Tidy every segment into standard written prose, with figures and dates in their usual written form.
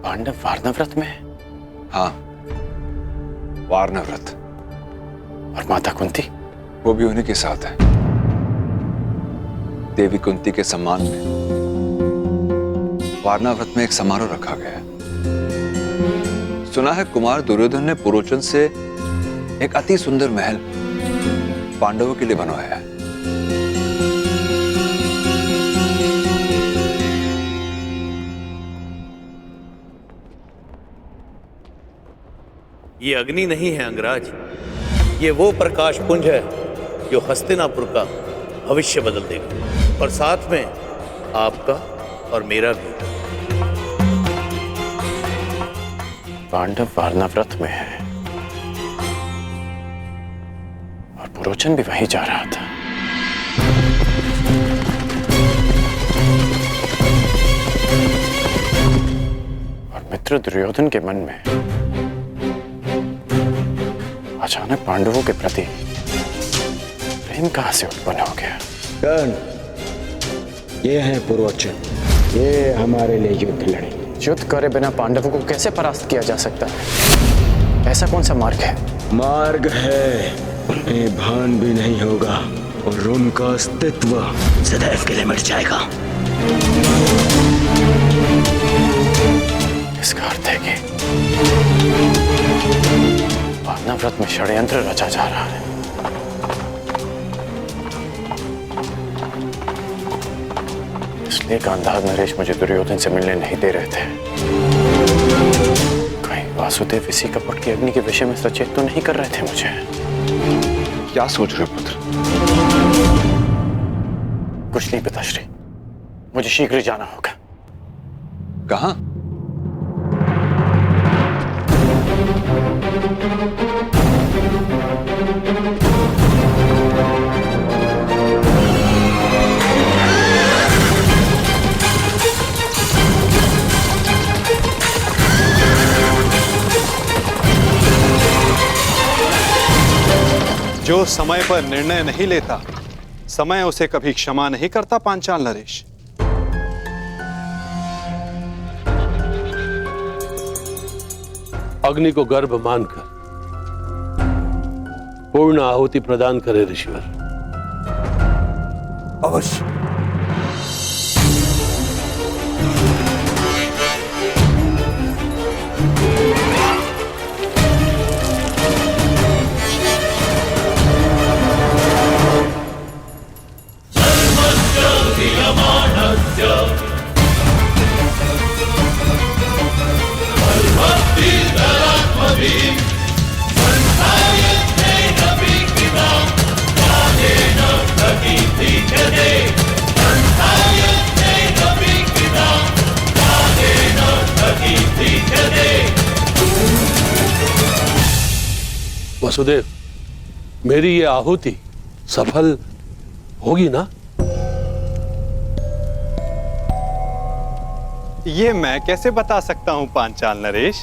पांडव वारनव्रत में है? हाँ, वारनव्रत। और माता कुंती? वो भी उन्हीं के साथ है। देवी कुंती के सम्मान में वारनाव्रत में एक समारोह रखा गया है। सुना है कुमार दुर्योधन ने पुरोचन से एक अति सुंदर महल पांडवों के लिए बनवाया है। ये अग्नि नहीं है अंगराज, ये वो प्रकाश पुंज है जो हस्तिनापुर का भविष्य बदल देगा, और साथ में आपका और मेरा भी। पांडव वारनाव्रत में है और पुरोचन भी वहीं जा रहा था। और मित्र दुर्योधन के मन में अचानक पांडवों के प्रति प्रेम कहां से उत्पन्न हो गया? कर्ण, ये हैं पुरोचन, ये हमारे लिए युद्ध लड़े। युद्ध करे बिना पांडवों को कैसे परास्त किया जा सकता है? ऐसा कौन सा मार्ग है? मार्ग है, उन्हें भान भी नहीं होगा और उनका अस्तित्व सदैव के लिए मिट जाएगा। इसका अर्थ है कि वारनाव्रत में षड्यंत्र रचा जा रहा है। इसलिए गांधार नरेश मुझे दुर्योधन से मिलने नहीं दे रहे थे। कहीं वासुदेव इसी कपट की अग्नि के विषय में सचेत तो नहीं कर रहे थे मुझे? क्या सोच रहे हो पुत्र? कुछ नहीं पिताश्री, मुझे शीघ्र जाना होगा। कहां? जो समय पर निर्णय नहीं लेता, समय उसे कभी क्षमा नहीं करता पांचाल नरेश। अग्नि को गर्भ मानकर पूर्ण आहुति प्रदान करे ऋषिवर। अवश्य। वसुदेव, मेरी ये आहुति सफल होगी ना? ये मैं कैसे बता सकता हूं पांचाल नरेश?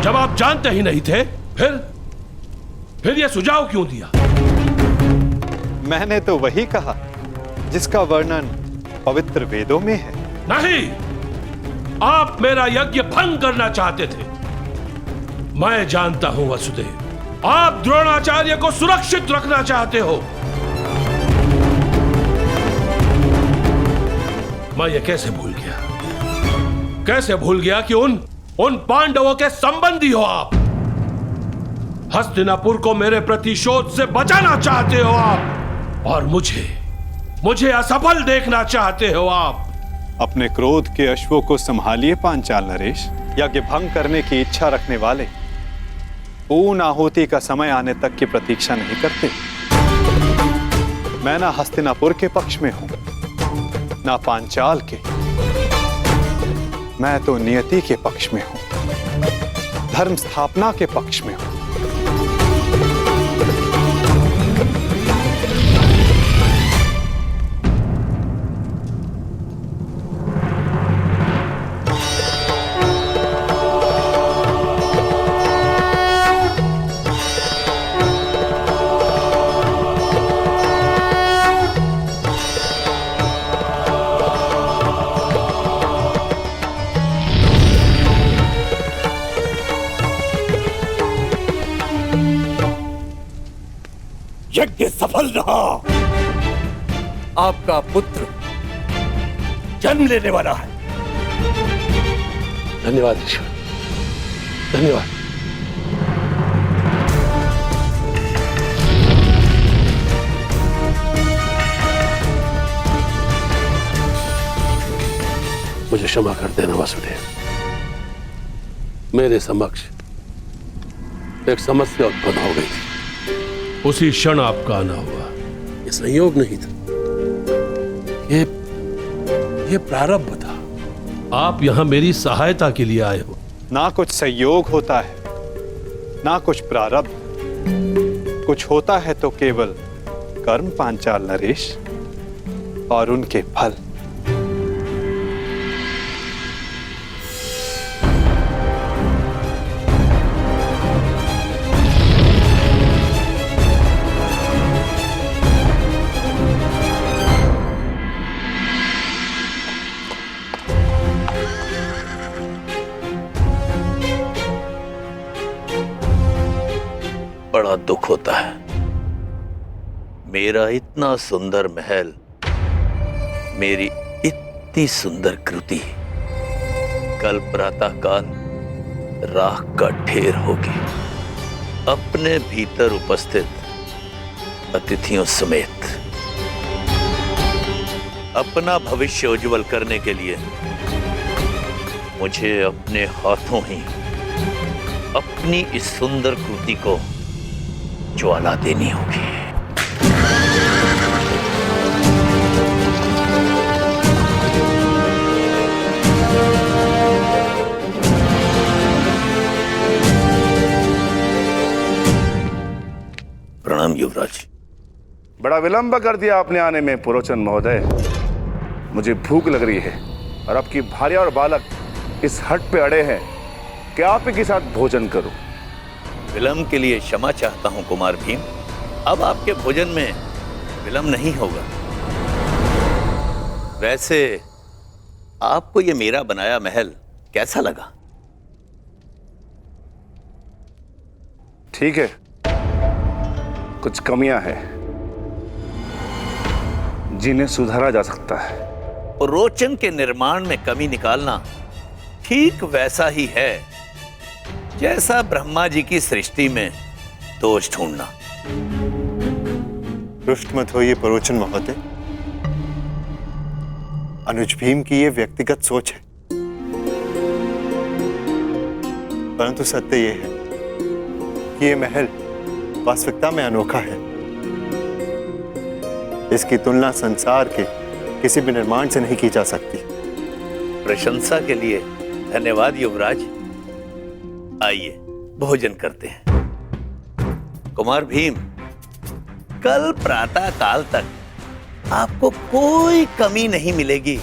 जब आप जानते ही नहीं थे, फिर ये सुझाव क्यों दिया? मैंने तो वही कहा जिसका वर्णन पवित्र वेदों में है। नहीं, आप मेरा यज्ञ भंग करना चाहते थे। मैं जानता हूं वसुदेव, आप द्रोणाचार्य को सुरक्षित रखना चाहते हो। मैं ये कैसे भूल गया? कैसे भूल गया कि उन पांडवों के संबंधी हो आप। हस्तिनापुर को मेरे प्रतिशोध से बचाना चाहते हो आप, और मुझे असफल देखना चाहते हो आप। अपने क्रोध के अश्वों को संभालिए पांचाल नरेश। यज्ञ भंग करने की इच्छा रखने वाले पूर्ण आहुति का समय आने तक की प्रतीक्षा नहीं करते। मैं ना हस्तिनापुर के पक्ष में हूं, ना पांचाल के। मैं तो नियति के पक्ष में हूं, धर्म स्थापना के पक्ष में हूं। यज्ञ सफल रहा। आपका पुत्र जन्म लेने वाला है। धन्यवाद ईश्वर, धन्यवाद। मुझे क्षमा कर देना वासुदेव, मेरे समक्ष एक समस्या उत्पन्न हो गई थी। उसी क्षण आपका आना हुआ। ये संयोग नहीं था, ये प्रारब्ध था। आप यहां मेरी सहायता के लिए आए हो। ना कुछ संयोग होता है, ना कुछ प्रारब्ध। कुछ होता है तो केवल कर्म पांचाल नरेश, और उनके फल। बड़ा दुख होता है। मेरा इतना सुंदर महल, मेरी इतनी सुंदर कृति कल प्रातःकाल राख का ढेर होगी, अपने भीतर उपस्थित अतिथियों समेत। अपना भविष्य उज्जवल करने के लिए मुझे अपने हाथों ही अपनी इस सुंदर कृति को ज्वाला देनी होगी। प्रणाम युवराज। बड़ा विलंब कर दिया आपने आने में पुरोचन महोदय। मुझे भूख लग रही है और आपकी भार्या और बालक इस हट पे अड़े हैं कि आप ही के साथ भोजन करूं। विलंब के लिए क्षमा चाहता हूं कुमार भीम। अब आपके भोजन में विलंब नहीं होगा। वैसे आपको ये मेरा बनाया महल कैसा लगा? ठीक है, कुछ कमियां हैं जिन्हें सुधारा जा सकता है। रोचन के निर्माण में कमी निकालना ठीक वैसा ही है जैसा ब्रह्मा जी की सृष्टि में दोष ढूंढना। रुष्ट मत होइए परोचन महोदय। अनुज भीम की ये व्यक्तिगत सोच है, परंतु सत्य ये है कि ये महल वास्तविकता में अनोखा है। इसकी तुलना संसार के किसी भी निर्माण से नहीं की जा सकती। प्रशंसा के लिए धन्यवाद युवराज। आइए भोजन करते हैं। कुमार भीम, कल प्रातः काल तक आपको कोई कमी नहीं मिलेगी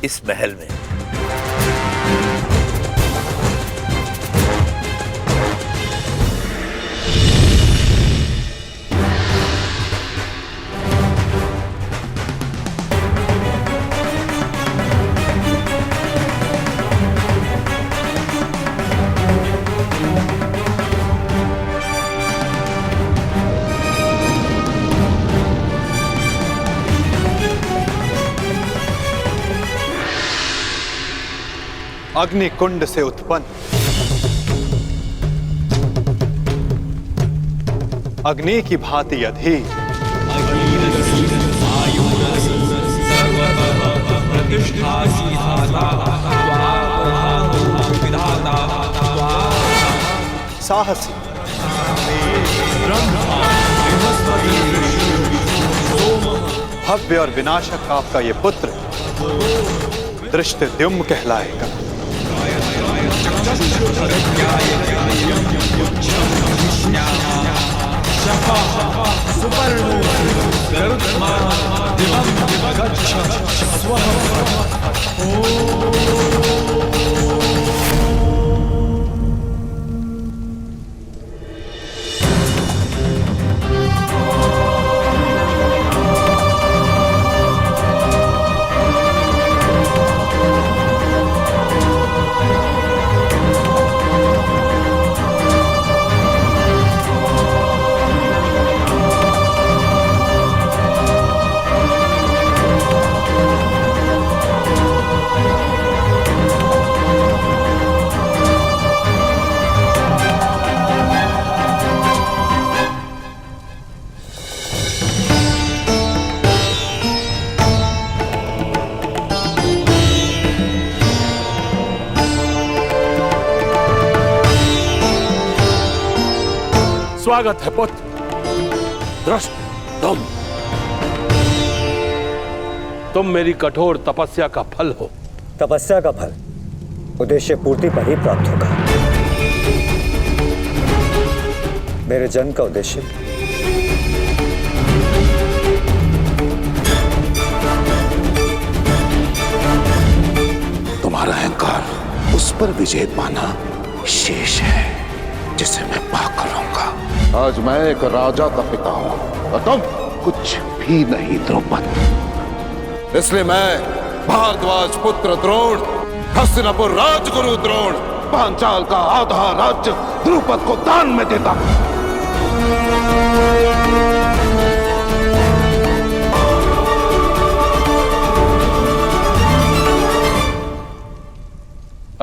इस महल में। अग्नि कुंड से उत्पन्न अग्नि की भांति अधीर, साहसी, भव्य और विनाशक आपका ये पुत्र धृष्टद्युम्न कहलाएगा। स्वागत है पुत्र। दृष्ट तुम मेरी कठोर तपस्या का फल हो। तपस्या का फल उद्देश्य पूर्ति पर ही प्राप्त होगा। मेरे जन्म का उद्देश्य तुम्हारा अहंकार, उस पर विजय पाना शेष है जिसे मैं पाकर रहूंगा। आज मैं एक राजा का पिता हूं और तुम कुछ भी नहीं द्रौपद। इसलिए मैं भारद्वाज पुत्र द्रोण, हस्तिनापुर राजगुरु द्रोण, पांचाल का आधा राज्य द्रुपद को दान में देता हूं।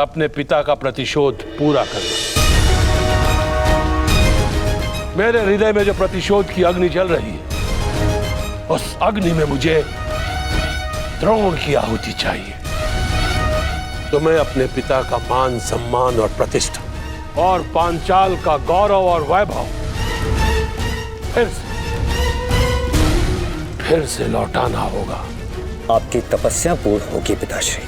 अपने पिता का प्रतिशोध पूरा करना। मेरे हृदय में जो प्रतिशोध की अग्नि जल रही है, उस अग्नि में मुझे द्रोण की आहुति चाहिए। तुम्हें अपने पिता का मान सम्मान और प्रतिष्ठा और पांचाल का गौरव और वैभव फिर से लौटाना होगा। आपकी तपस्या पूर्ण होगी पिताश्री,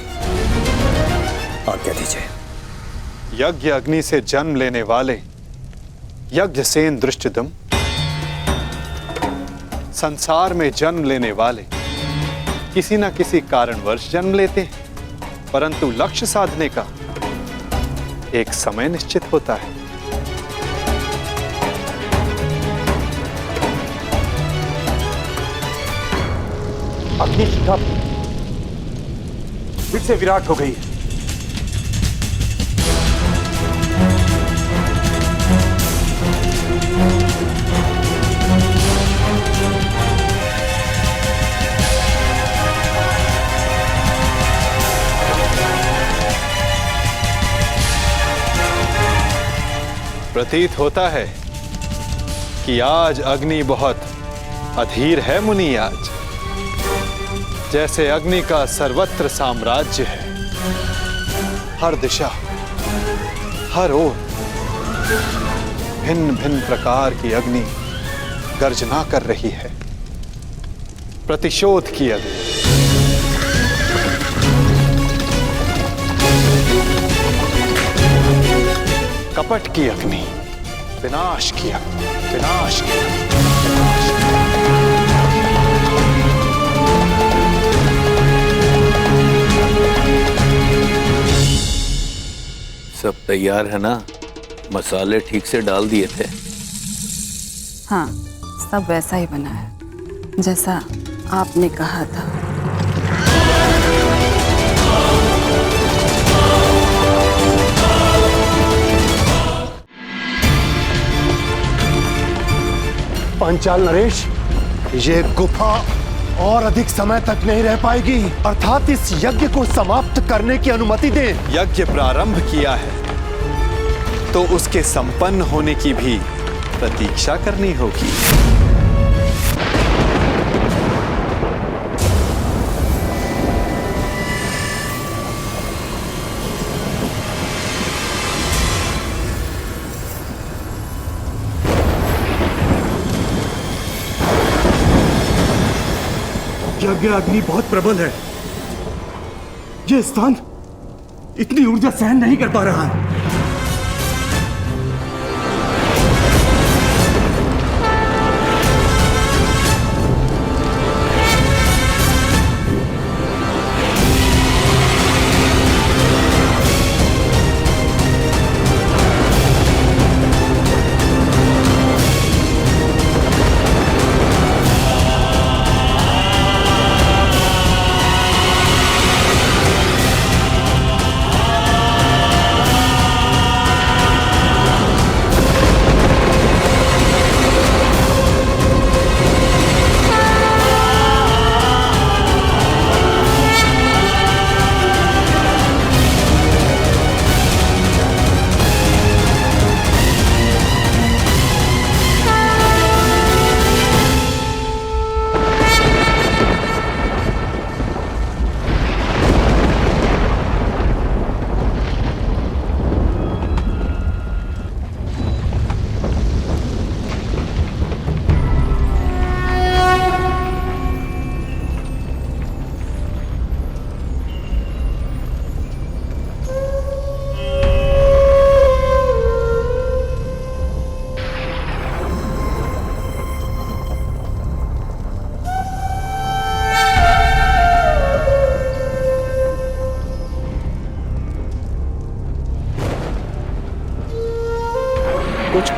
आज्ञा दीजिए। यज्ञ अग्नि से जन्म लेने वाले यज्ञसेन दृष्टद्युम्न, संसार में जन्म लेने वाले किसी न किसी कारणवश जन्म लेते हैं, परंतु लक्ष्य साधने का एक समय निश्चित होता है। अग्नि शिखा फिर से विराट हो गई है। प्रतीत होता है कि आज अग्नि बहुत अधीर है मुनि। आज जैसे अग्नि का सर्वत्र साम्राज्य है, हर दिशा, हर ओर भिन्न भिन्न प्रकार की अग्नि गर्जना कर रही है। प्रतिशोध की अग्नि, कपट की अग्नि, विनाश की अग्नि, विनाश की अग्नि। सब तैयार है ना? मसाले ठीक से डाल दिए थे? हाँ, सब वैसा ही बना है जैसा आपने कहा था। पांचाल नरेश, ये गुफा और अधिक समय तक नहीं रह पाएगी, अर्थात इस यज्ञ को समाप्त करने की अनुमति दें। यज्ञ प्रारंभ किया है तो उसके संपन्न होने की भी प्रतीक्षा करनी होगी। यज्ञ अग्नि बहुत प्रबल है। यह स्थान इतनी ऊर्जा सहन नहीं कर पा रहा है।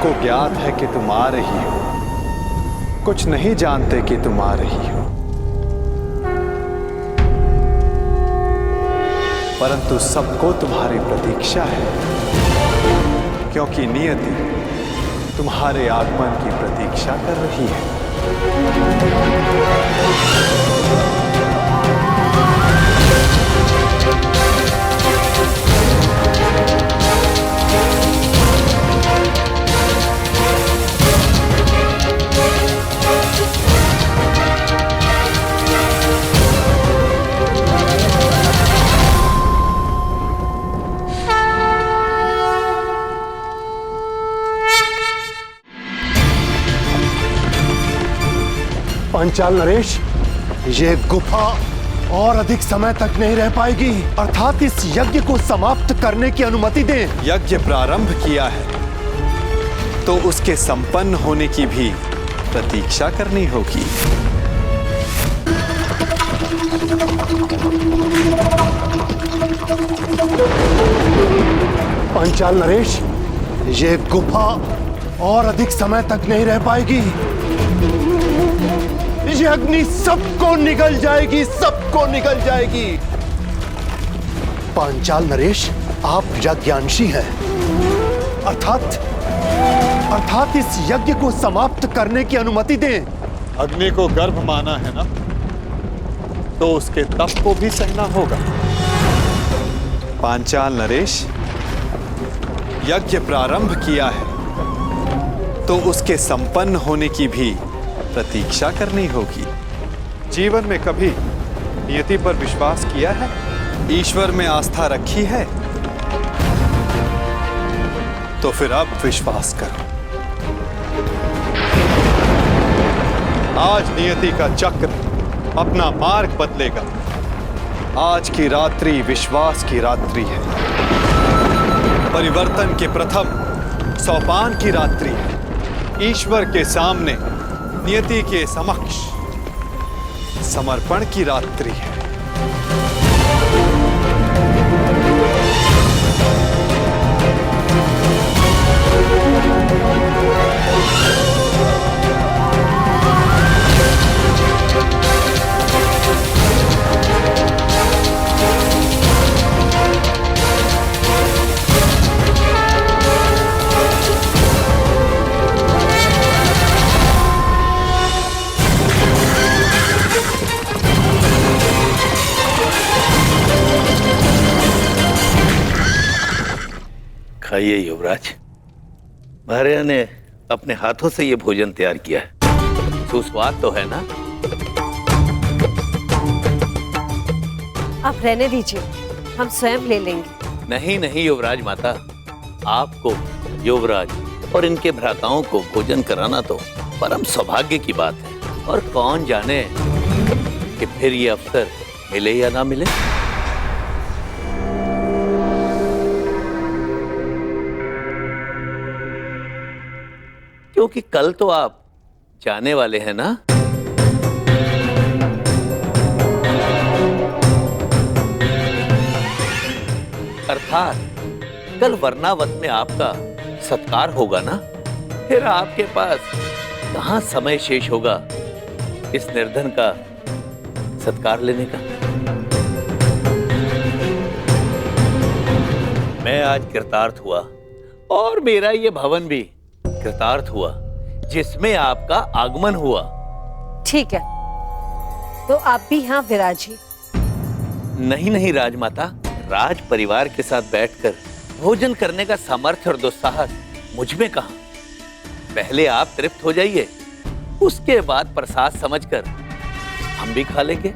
सबको ज्ञात है कि तुम आ रही हो, कुछ नहीं जानते कि तुम आ रही हो। परंतु सबको तुम्हारी प्रतीक्षा है, क्योंकि नियति तुम्हारे आगमन की प्रतीक्षा कर रही है। पांचाल नरेश, ये गुफा और अधिक समय तक नहीं रह पाएगी, अर्थात इस यज्ञ को समाप्त करने की अनुमति दें। यज्ञ प्रारंभ किया है तो उसके संपन्न होने की भी प्रतीक्षा करनी होगी। पांचाल नरेश, ये गुफा और अधिक समय तक नहीं रह पाएगी। ये अग्नि सबको निगल जाएगी, सबको निगल जाएगी। पांचाल नरेश, आप यज्ञांशी हैं, अर्थात इस यज्ञ को समाप्त करने की अनुमति दें। अग्नि को गर्भ माना है ना, तो उसके तप को भी सहना होगा। पांचाल नरेश, यज्ञ प्रारंभ किया है तो उसके संपन्न होने की भी प्रतीक्षा करनी होगी। जीवन में कभी नियति पर विश्वास किया है? ईश्वर में आस्था रखी है? तो फिर अब विश्वास करो। आज नियति का चक्र अपना मार्ग बदलेगा। आज की रात्रि विश्वास की रात्रि है, परिवर्तन के प्रथम सोपान की रात्रि है। ईश्वर के सामने नियति के समक्ष समर्पण की रात्रि है। खाइए युवराज, भार्या ने अपने हाथों से ये भोजन तैयार किया है। सुस्वाद तो है ना? आप रहने दीजिए, हम स्वयं ले लेंगे। नहीं नहीं युवराज माता, आपको, युवराज और इनके भ्राताओं को भोजन कराना तो परम सौभाग्य की बात है। और कौन जाने कि फिर ये अवसर मिले या ना मिले। क्योंकि कल तो आप जाने वाले हैं ना? अर्थात कल वर्णावत में आपका सत्कार होगा ना? फिर आपके पास कहां समय शेष होगा इस निर्धन का सत्कार लेने का? मैं आज कृतार्थ हुआ और मेरा ये भवन भी कृतार्थ हुआ जिसमें आपका आगमन हुआ। ठीक है, तो आप भी यहाँ विराजिए। नहीं नहीं राजमाता, राज परिवार के साथ बैठकर भोजन करने का सामर्थ्य और दुस्साहस मुझ में कहां। पहले आप तृप्त हो जाइए, उसके बाद प्रसाद समझकर हम भी खा लेंगे।